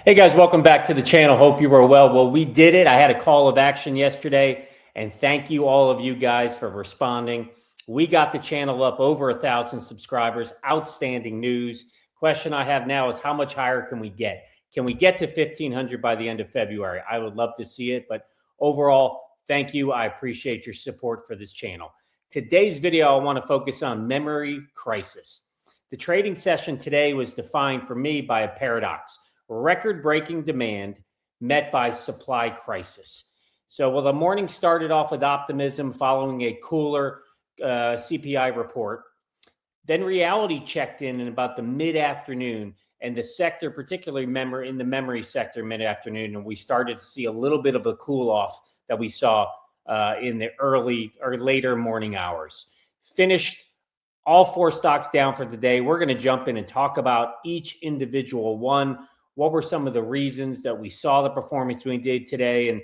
Hey guys, welcome back to the channel. Hope you were well. Well, we did it. I had a call of action yesterday, and thank you all of you guys for responding. We got the channel up over 1,000 subscribers. Outstanding news. Question I have now is how much higher can we get? Can we get to 1,500 by the end of February? I would love to see it, but overall, thank you. I appreciate your support for this channel. Today's video, I want to focus on memory crisis. The trading session today was defined for me by a paradox. Record-breaking demand met by supply crisis. So while the morning started off with optimism following a cooler CPI report, then reality checked in about the mid-afternoon, and the sector, particularly in the memory sector mid-afternoon, and we started to see a little bit of a cool-off that we saw in the early or later morning hours. Finished all four stocks down for the day. We're going to jump in and talk about each individual one. What were some of the reasons that we saw the performance we did today? And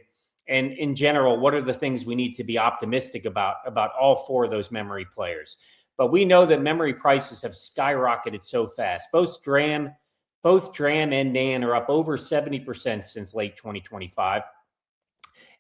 in general, what are the things we need to be optimistic about all four of those memory players? But we know that memory prices have skyrocketed so fast. Both DRAM and NAND are up over 70% since late 2025.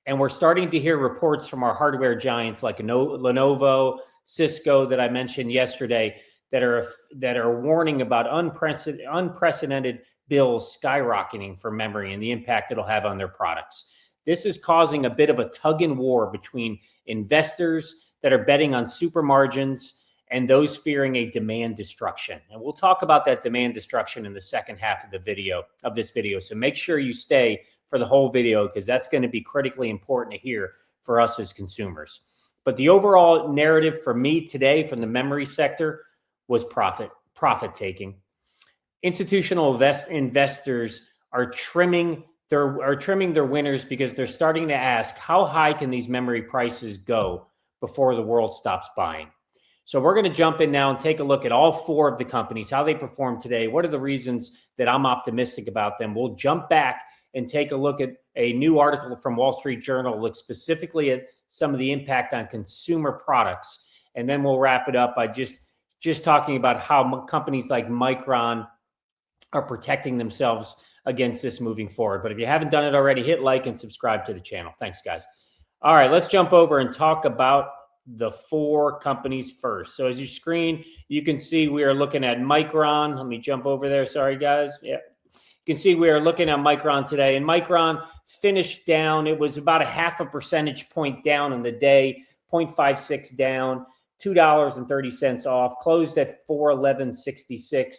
And we're starting to hear reports from our hardware giants like Lenovo, Cisco that I mentioned yesterday that are warning about unprecedented bills skyrocketing for memory and the impact it'll have on their products. This is causing a bit of a tug and war between investors that are betting on super margins and those fearing a demand destruction. And we'll talk about that demand destruction in the second half of this video. So make sure you stay for the whole video because that's going to be critically important to hear for us as consumers. But the overall narrative for me today from the memory sector was profit taking. Institutional investors are trimming their winners because they're starting to ask how high can these memory prices go before the world stops buying. So we're going to jump in now and take a look at all four of the companies, how they performed today. What are the reasons that I'm optimistic about them? We'll jump back and take a look at a new article from Wall Street Journal, look specifically at some of the impact on consumer products. And then we'll wrap it up by just talking about how companies like Micron are protecting themselves against this moving forward. But if you haven't done it already, hit like and subscribe to the channel. Thanks, guys. All right, let's jump over and talk about the four companies first. So as you screen, you can see we are looking at Micron. Let me jump over there. Sorry, guys. Yeah. You can see we are looking at Micron today, and Micron finished down. It was about a 0.5 percentage point down in the day, 0.56 down, $2.30 off, closed at 411.66.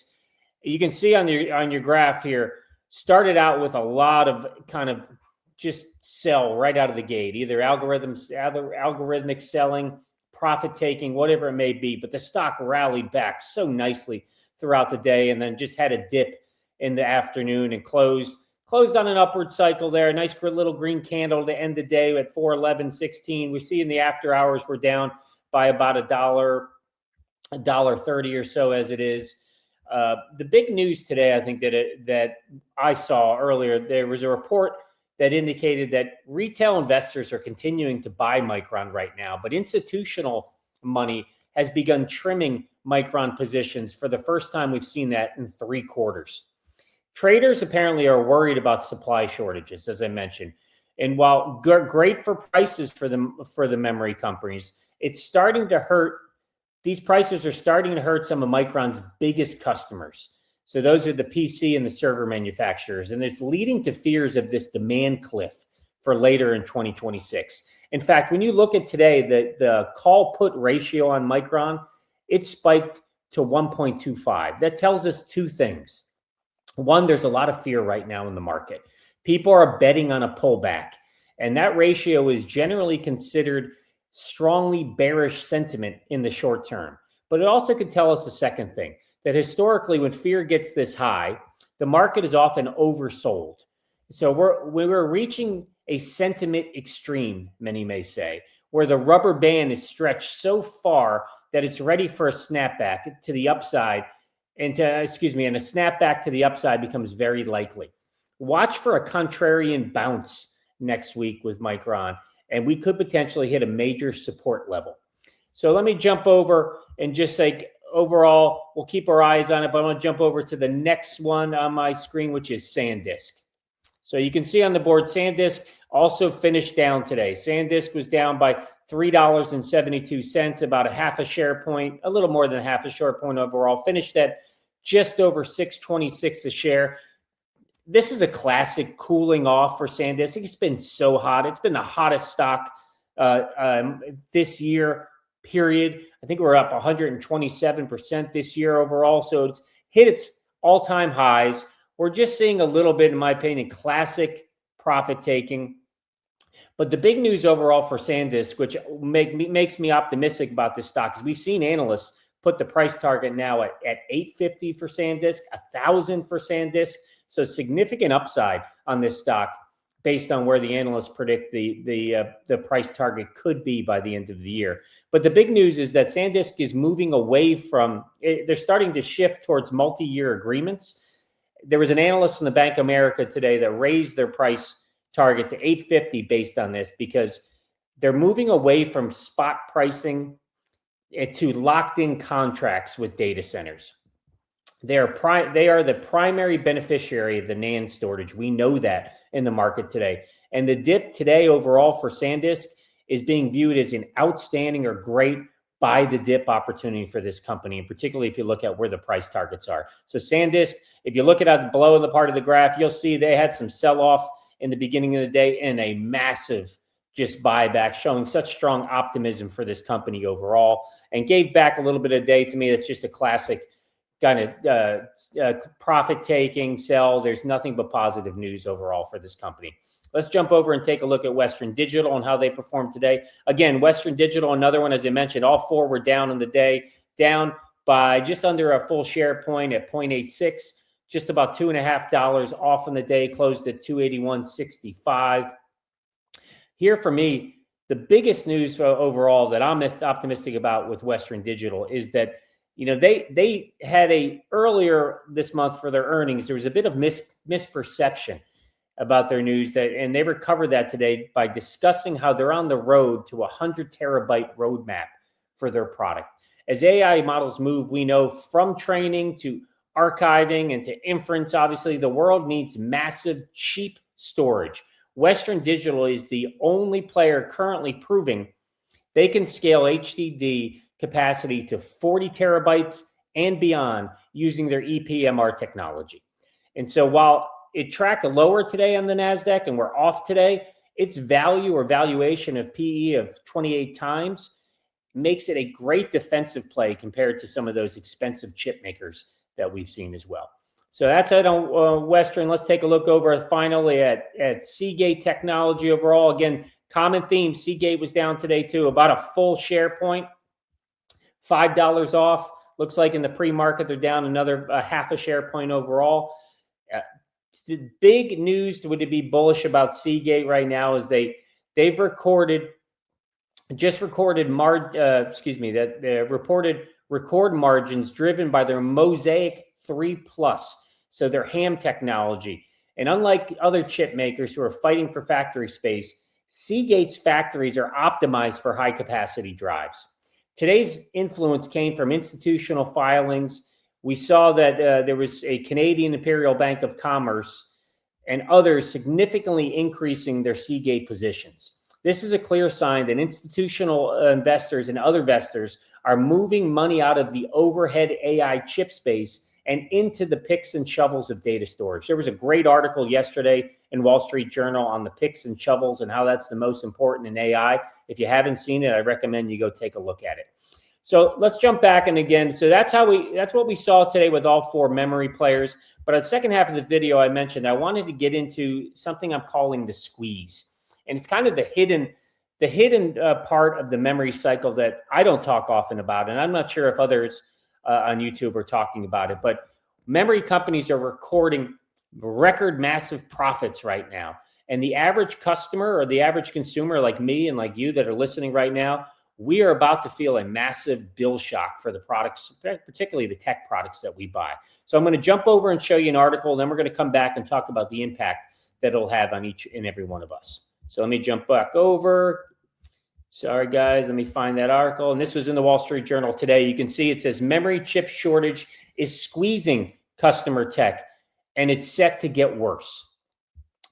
You can see on your graph here, started out with a lot of kind of just sell right out of the gate, either algorithmic selling, profit taking, whatever it may be. But the stock rallied back so nicely throughout the day and then just had a dip in the afternoon and closed on an upward cycle there. A nice little green candle to end the day at 411.16. We see in the after hours we're down by about $1.30 or so as it is. The big news today, I think that I saw earlier, there was a report that indicated that retail investors are continuing to buy Micron right now, but institutional money has begun trimming Micron positions for the first time we've seen that in 3 quarters. Traders apparently are worried about supply shortages, as I mentioned. And while great for prices for the memory companies, it's starting to hurt. These prices are starting to hurt some of Micron's biggest customers. So those are the PC and the server manufacturers. And it's leading to fears of this demand cliff for later in 2026. In fact, when you look at today, the call put ratio on Micron, it spiked to 1.25. That tells us 2 things. One, there's a lot of fear right now in the market. People are betting on a pullback. And that ratio is generally considered strongly bearish sentiment in the short term. But it also could tell us a second thing, that historically when fear gets this high, the market is often oversold. So we're reaching a sentiment extreme, many may say, where the rubber band is stretched so far that it's ready for a snapback to the upside, and a snapback to the upside becomes very likely. Watch for a contrarian bounce next week with Micron, and we could potentially hit a major support level. So let me jump over and just say overall, we'll keep our eyes on it, but I'm going to jump over to the next one on my screen, which is SanDisk. So you can see on the board, SanDisk also finished down today. SanDisk was down by $3.72, about a half a share point, a little more than half a share point overall, finished at just over $6.26 a share. This is a classic cooling off for SanDisk. It's been so hot. It's been the hottest stock this year, period. I think we're up 127% this year overall. So it's hit its all-time highs. We're just seeing a little bit, in my opinion, classic profit taking. But the big news overall for SanDisk, which makes me optimistic about this stock, is we've seen analysts put the price target now at $850 for SanDisk, $1,000 for SanDisk. So significant upside on this stock based on where the analysts predict the price target could be by the end of the year. But the big news is that SanDisk is moving away from, they're starting to shift towards multi-year agreements. There was an analyst from the Bank of America today that raised their price target to $850 based on this, because they're moving away from spot pricing to locked-in contracts with data centers. They are the primary beneficiary of the NAND shortage. We know that in the market today. And the dip today overall for SanDisk is being viewed as an outstanding or great buy the dip opportunity for this company, and particularly if you look at where the price targets are. So SanDisk, if you look at it below in the part of the graph, you'll see they had some sell-off in the beginning of the day and a massive just buyback, showing such strong optimism for this company overall, and gave back a little bit of day. To me, that's just a classic kind of profit-taking sell. There's nothing but positive news overall for this company. Let's jump over and take a look at Western Digital and how they performed today. Again, Western Digital, another one, as I mentioned, all four were down in the day, down by just under a full share point at 0.86, just about $2.50 off in the day, closed at 281.65. Here for me, the biggest news overall that I'm optimistic about with Western Digital is that, you know, they had earlier this month for their earnings, there was a bit of misperception about their news, and they recovered that today by discussing how they're on the road to a 100 terabyte roadmap for their product. As AI models move, we know from training to archiving and to inference, obviously the world needs massive, cheap storage. Western Digital is the only player currently proving they can scale HDD capacity to 40 terabytes and beyond using their ePMR technology. And so while it tracked lower today on the NASDAQ and we're off today, its value or valuation of PE of 28 times makes it a great defensive play compared to some of those expensive chip makers that we've seen as well. So that's it on Western. Let's take a look over finally at Seagate Technology overall. Again, common theme, Seagate was down today too, about a full share point, $5 off. Looks like in the pre-market, they're down another half a share point overall. The big news would be bullish about Seagate right now is they've reported record margins driven by their Mosaic 3 Plus, so their HAM technology. And unlike other chip makers who are fighting for factory space, Seagate's factories are optimized for high capacity drives. Today's influence came from institutional filings. We saw that there was a Canadian Imperial Bank of Commerce and others significantly increasing their Seagate positions. This is a clear sign that institutional investors and other investors are moving money out of the overhead AI chip space and into the picks and shovels of data storage. There was a great article yesterday in Wall Street Journal on the picks and shovels and how that's the most important in AI. If you haven't seen it, I recommend you go take a look at it. So let's jump back, and again, so that's what we saw today with all four memory players. But at the second half of the video, I mentioned I wanted to get into something I'm calling the squeeze, and it's kind of the hidden part of the memory cycle that I don't talk often about, and I'm not sure if others on YouTube are talking about it. But memory companies are recording record massive profits right now, and the average customer or the average consumer like me and like you that are listening right now, we are about to feel a massive bill shock for the products, particularly the tech products that we buy. So I'm going to jump over and show you an article, then we're going to come back and talk about the impact that it'll have on each and every one of us. So let me jump back over. Sorry, guys. Let me find that article. And this was in the Wall Street Journal today. You can see it says memory chip shortage is squeezing customer tech, and it's set to get worse.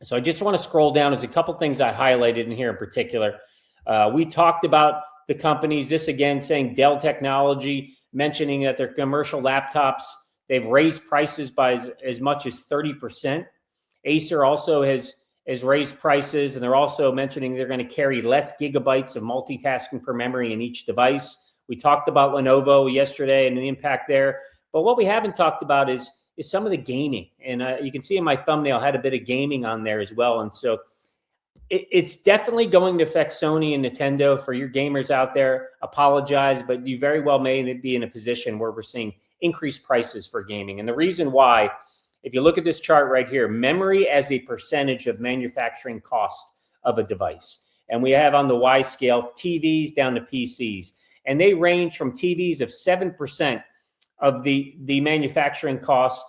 So I just want to scroll down. There's a couple things I highlighted in here in particular. We talked about the companies. This again saying Dell Technology, mentioning that their commercial laptops, they've raised prices by as much as 30%. Acer also has raised prices, and they're also mentioning they're going to carry less gigabytes of multitasking per memory in each device. We talked about Lenovo yesterday and the impact there. But what we haven't talked about is some of the gaming. And you can see in my thumbnail, I had a bit of gaming on there as well. And so it's definitely going to affect Sony and Nintendo. For your gamers out there, apologize, but you very well may be in a position where we're seeing increased prices for gaming. And the reason why, if you look at this chart right here, memory as a percentage of manufacturing cost of a device. And we have on the Y scale, TVs down to PCs. And they range from TVs of 7% of the manufacturing cost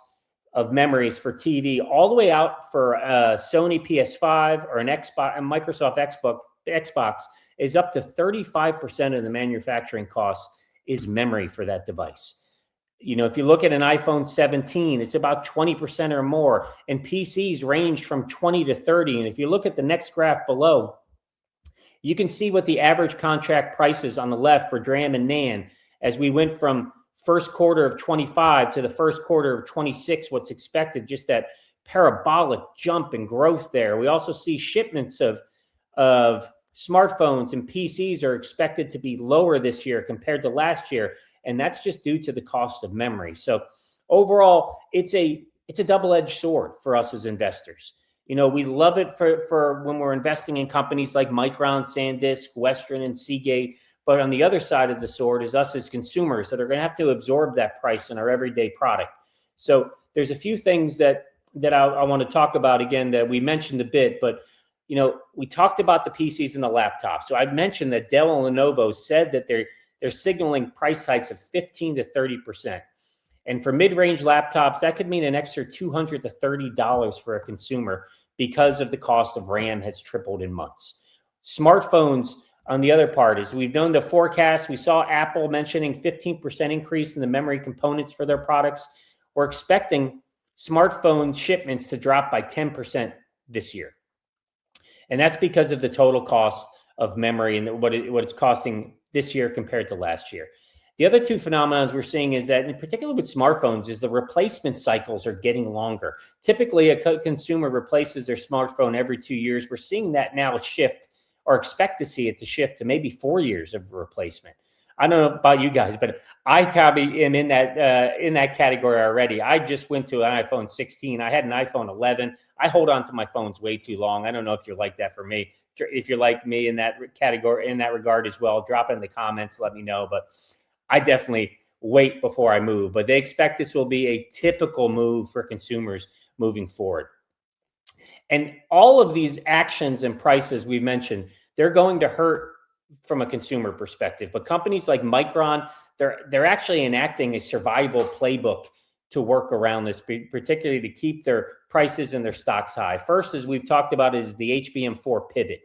of memories for TV, all the way out for a Sony PS5 or an Xbox, a Microsoft Xbox is up to 35% of the manufacturing cost is memory for that device. You know, if you look at an iPhone 17, it's about 20% or more, and PCs range from 20 to 30. And if you look at the next graph below, you can see what the average contract price is on the left for DRAM and NAND as we went from first quarter of 25 to the first quarter of 26, what's expected, just that parabolic jump in growth there. We also see shipments of smartphones and PCs are expected to be lower this year compared to last year. And that's just due to the cost of memory. So overall, it's a double-edged sword for us as investors. You know, we love it for when we're investing in companies like Micron, SanDisk, Western, and Seagate. But on the other side of the sword is us as consumers that are going to have to absorb that price in our everyday product. So there's a few things that I want to talk about again that we mentioned a bit, but you know, we talked about the PCs and the laptops. So I mentioned that Dell and Lenovo said that they're signaling price hikes of 15 to 30%. And for mid-range laptops, that could mean an extra $200 to $30 for a consumer because of the cost of RAM has tripled in months. Smartphones, on the other part, is we've known the forecast. We saw Apple mentioning 15% increase in the memory components for their products. We're expecting smartphone shipments to drop by 10% this year. And that's because of the total cost of memory and what it's costing this year compared to last year. The other two phenomena we're seeing is that, in particular with smartphones, is the replacement cycles are getting longer. Typically, a consumer replaces their smartphone every 2 years. We're seeing that now shift, or expect to see it to shift to maybe 4 years of replacement. I don't know about you guys, but I probably am in that category already. I just went to an iPhone 16. I had an iPhone 11. I hold on to my phones way too long. I don't know if you're like that for me. If you're like me in that category, in that regard as well, drop it in the comments, let me know. But I definitely wait before I move. But they expect this will be a typical move for consumers moving forward. And all of these actions and prices we've mentioned, they're going to hurt from a consumer perspective. But companies like Micron, they're actually enacting a survival playbook to work around this, particularly to keep their prices and their stocks high. First, as we've talked about, is the HBM4 pivot,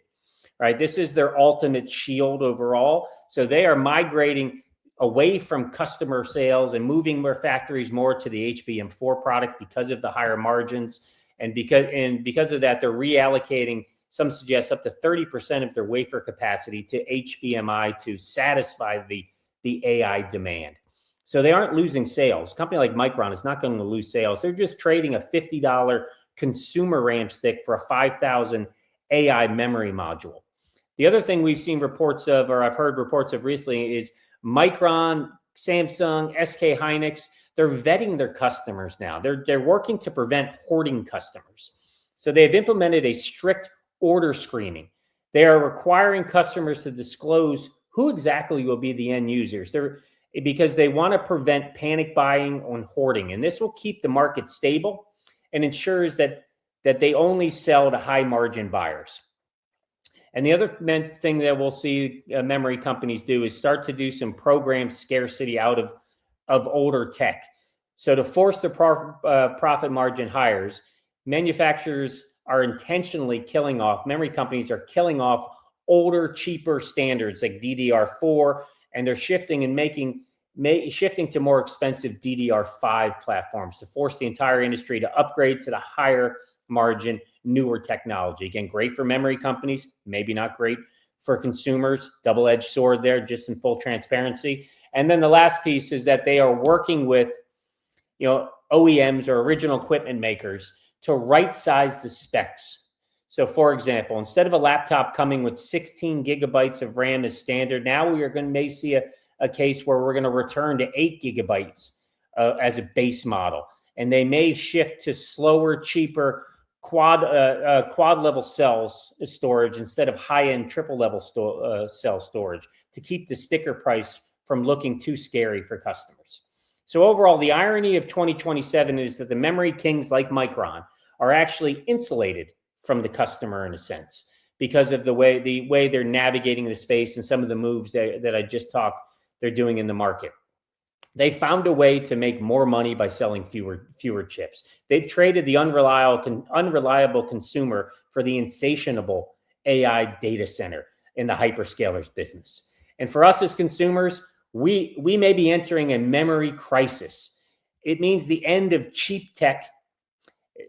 right? This is their ultimate shield overall. So they are migrating away from customer sales and moving their factories more to the HBM4 product because of the higher margins. And because of that, they're reallocating, some suggest, up to 30% of their wafer capacity to HBMI to satisfy the AI demand. So they aren't losing sales. A company like Micron is not going to lose sales. They're just trading a $50 consumer RAM stick for a $5,000 AI memory module. The other thing we've seen reports of, or I've heard reports of recently, is Micron, Samsung, SK Hynix. They're vetting their customers now. They're working to prevent hoarding customers. So they've implemented a strict order screening. They are requiring customers to disclose who exactly will be the end users. Because they want to prevent panic buying on hoarding. And this will keep the market stable and ensures that they only sell to high margin buyers. And the other thing that we'll see memory companies do is start to do some program scarcity out of older tech. So to force the profit margin hires, manufacturers are intentionally killing off, memory companies are killing off older, cheaper standards like DDR4, and they're shifting and shifting to more expensive DDR5 platforms to force the entire industry to upgrade to the higher margin newer technology. Again, great for memory companies, maybe not great for consumers. Double-edged sword there, just in full transparency. And then the last piece is that they are working with, OEMs or original equipment makers to right-size the specs. So for example, instead of a laptop coming with 16 gigabytes of RAM as standard, now we may see a case where we're going to return to 8 gigabytes as a base model. And they may shift to slower, cheaper quad level cells storage instead of high-end triple level cell storage to keep the sticker price from looking too scary for customers. So overall, the irony of 2027 is that the memory kings like Micron are actually insulated from the customer in a sense because of the way they're navigating the space and some of the moves that I just talked they're doing in the market. They found a way to make more money by selling fewer chips. They've traded the unreliable consumer for the insatiable AI data center in the hyperscalers business. And for us as consumers, we may be entering a memory crisis. It means the end of cheap tech.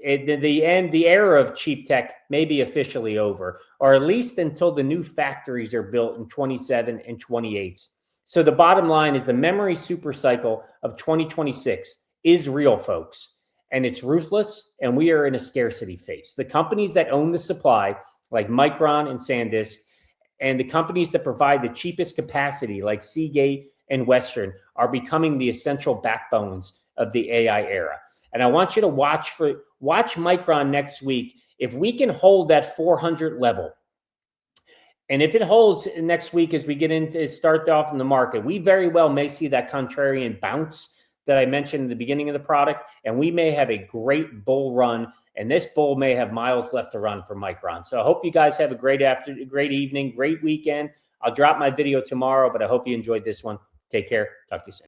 The era of cheap tech may be officially over, or at least until the new factories are built in 27 and 28. So the bottom line is the memory super cycle of 2026 is real, folks, and it's ruthless, and we are in a scarcity phase. The companies that own the supply, like Micron and SanDisk, and the companies that provide the cheapest capacity, like Seagate and Western, are becoming the essential backbones of the AI era. And I want you to watch Micron next week. If we can hold that 400 level, and if it holds next week as we get into start off in the market, we very well may see that contrarian bounce that I mentioned at the beginning of the product, and we may have a great bull run, and this bull may have miles left to run for Micron. So I hope you guys have a great evening, great weekend. I'll drop my video tomorrow, but I hope you enjoyed this one. Take care. Talk to you soon.